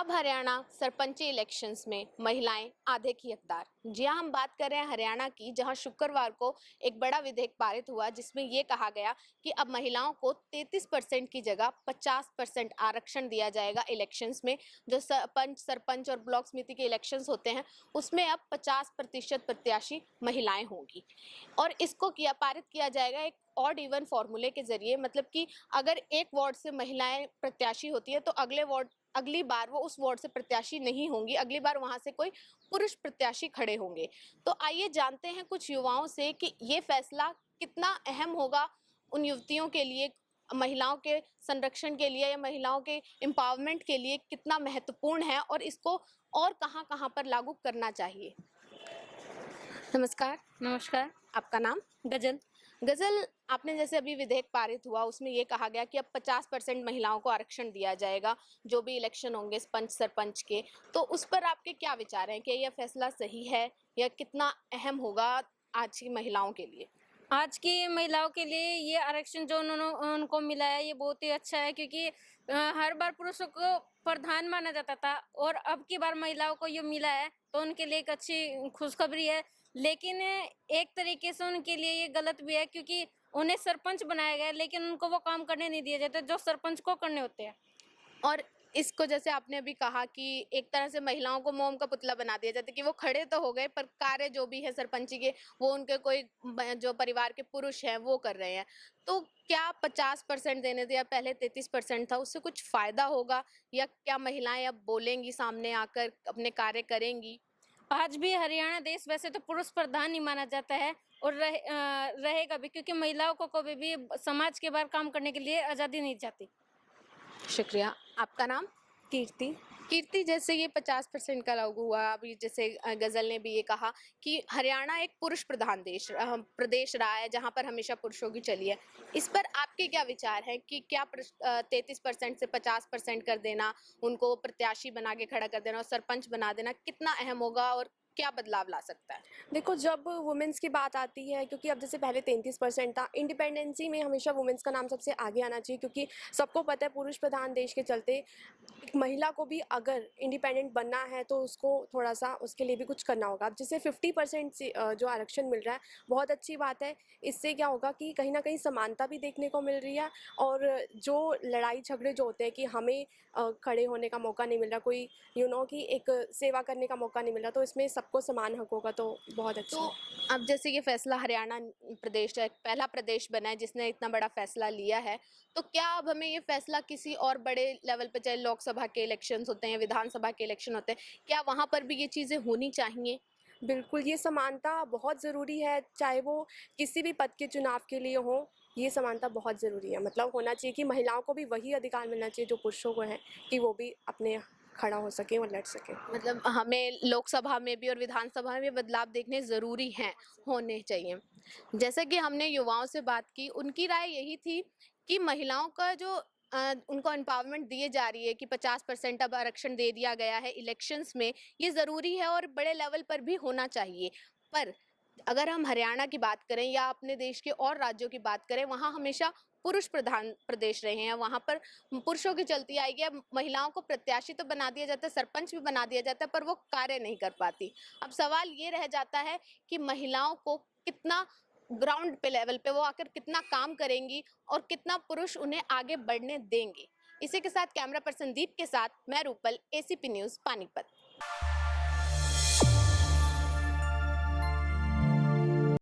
अब हरियाणा सरपंची इलेक्शंस में महिलाएं आधे की हकदार। जी हाँ, हम बात कर रहे हैं हरियाणा की, जहां शुक्रवार को एक बड़ा विधेयक पारित हुआ जिसमें ये कहा गया कि अब महिलाओं को 33% की जगह 50% आरक्षण दिया जाएगा इलेक्शंस में। जो सरपंच और ब्लॉक समिति के इलेक्शंस होते हैं उसमें अब 50% प्रत्याशी महिलाएं होंगी और इसको पारित किया जाएगा एक ऑड इवन फॉर्मूले के जरिए। मतलब कि अगर एक वार्ड से महिलाएं प्रत्याशी होती है तो अगली बार वो उस वार्ड से प्रत्याशी नहीं होंगी, अगली बार वहां से कोई पुरुष प्रत्याशी खड़े होंगे। तो आइए जानते हैं कुछ युवाओं से कि ये फैसला कितना अहम होगा उन युवतियों के लिए, महिलाओं के संरक्षण के लिए या महिलाओं के एम्पावरमेंट के लिए कितना महत्वपूर्ण है और इसको और कहां-कहां पर लागू करना चाहिए। नमस्कार। नमस्कार। आपका नाम? गजल। गजल, आपने जैसे अभी विधेयक पारित हुआ उसमें ये कहा गया कि अब 50% महिलाओं को आरक्षण दिया जाएगा जो भी इलेक्शन होंगे पंच सरपंच के, तो उस पर आपके क्या विचार हैं? क्या यह फैसला सही है या कितना अहम होगा आज की महिलाओं के लिए? आज की महिलाओं के लिए ये आरक्षण जो उनको मिला है ये बहुत ही अच्छा है, क्योंकि हर बार पुरुषों को प्रधान माना जाता था और अब की बार महिलाओं को ये मिला है तो उनके लिए एक अच्छी खुशखबरी है। लेकिन एक तरीके से उनके लिए ये गलत भी है, क्योंकि उन्हें सरपंच बनाया गया है लेकिन उनको वो काम करने नहीं दिए जाते जो सरपंच को करने होते हैं। और इसको जैसे आपने अभी कहा कि एक तरह से महिलाओं को मोम का पुतला बना दिया जाता है कि वो खड़े तो हो गए पर कार्य जो भी है सरपंची के वो उनके कोई जो परिवार के पुरुष हैं वो कर रहे हैं। तो क्या 50% देने दिया, पहले 33% था, उससे कुछ फायदा होगा या क्या महिलाएं अब बोलेंगी, सामने आकर अपने कार्य करेंगी? आज भी हरियाणा देश वैसे तो पुरुष प्रधान ही माना जाता है और रहेगा भी, क्योंकि महिलाओं को कभी भी समाज के बाहर काम करने के लिए आज़ादी नहीं जाती। शुक्रिया। आपका नाम? कीर्ति। कीर्ति, जैसे ये 50% का लागू हुआ, अभी जैसे गजल ने भी ये कहा कि हरियाणा एक पुरुष प्रधान प्रदेश रहा है जहां पर हमेशा पुरुषों की चली है। इस पर आपके क्या विचार हैं कि क्या 33% से 50% कर देना, उनको प्रत्याशी बना के खड़ा कर देना और सरपंच बना देना कितना अहम होगा और क्या बदलाव ला सकता है? देखो, जब वुमेंस की बात आती है, क्योंकि अब जैसे पहले 33% था, इंडिपेंडेंसी में हमेशा वुमेंस का नाम सबसे आगे आना चाहिए, क्योंकि सबको पता है पुरुष प्रधान देश के चलते एक महिला को भी अगर इंडिपेंडेंट बनना है तो उसको थोड़ा सा उसके लिए भी कुछ करना होगा। अब जैसे 50% से जो आरक्षण मिल रहा है बहुत अच्छी बात है। इससे क्या होगा कि कहीं ना कहीं समानता भी देखने को मिल रही है और जो लड़ाई झगड़े जो होते हैं कि हमें खड़े होने का मौका नहीं मिल रहा, कोई कि एक सेवा करने का मौका नहीं मिल रहा, तो इसमें सबको समान हक होगा तो बहुत अच्छा तो है। अब जैसे ये फैसला हरियाणा प्रदेश है, पहला प्रदेश बना है जिसने इतना बड़ा फैसला लिया है, तो क्या अब हमें ये फैसला किसी और बड़े लेवल पे, चाहे लोकसभा के इलेक्शंस होते हैं, विधानसभा के इलेक्शन होते हैं, क्या वहां पर भी ये चीजें होनी चाहिए? बिल्कुल, ये समानता बहुत ज़रूरी है, चाहे वो किसी भी पद के चुनाव के लिए हो, ये समानता बहुत ज़रूरी है। मतलब होना चाहिए कि महिलाओं को भी वही अधिकार मिलना चाहिए जो पुरुषों को है, कि वो भी अपने खड़ा हो सकें और लड़ सकें। मतलब हमें लोकसभा में भी और विधानसभा में भी बदलाव देखने ज़रूरी हैं, होने चाहिए। जैसे कि हमने युवाओं से बात की, उनकी राय यही थी कि महिलाओं का जो उनको एम्पावरमेंट दिए जा रही है कि 50% अब आरक्षण दे दिया गया है इलेक्शंस में, ये ज़रूरी है और बड़े लेवल पर भी होना चाहिए। पर अगर हम हरियाणा की बात करें या अपने देश के और राज्यों की बात करें, वहाँ हमेशा पुरुष प्रधान प्रदेश रहे हैं, वहाँ पर पुरुषों की चलती आई है। महिलाओं को प्रत्याशी तो बना दिया जाता है, सरपंच भी बना दिया जाता है, पर वो कार्य नहीं कर पाती। अब सवाल ये रह जाता है कि महिलाओं को कितना ग्राउंड पे लेवल पे वो आकर कितना काम करेंगी और कितना पुरुष उन्हें आगे बढ़ने देंगे। इसी के साथ कैमरा पर्सन दीप के साथ मैं रूपल, एसीपी न्यूज़ पानीपत।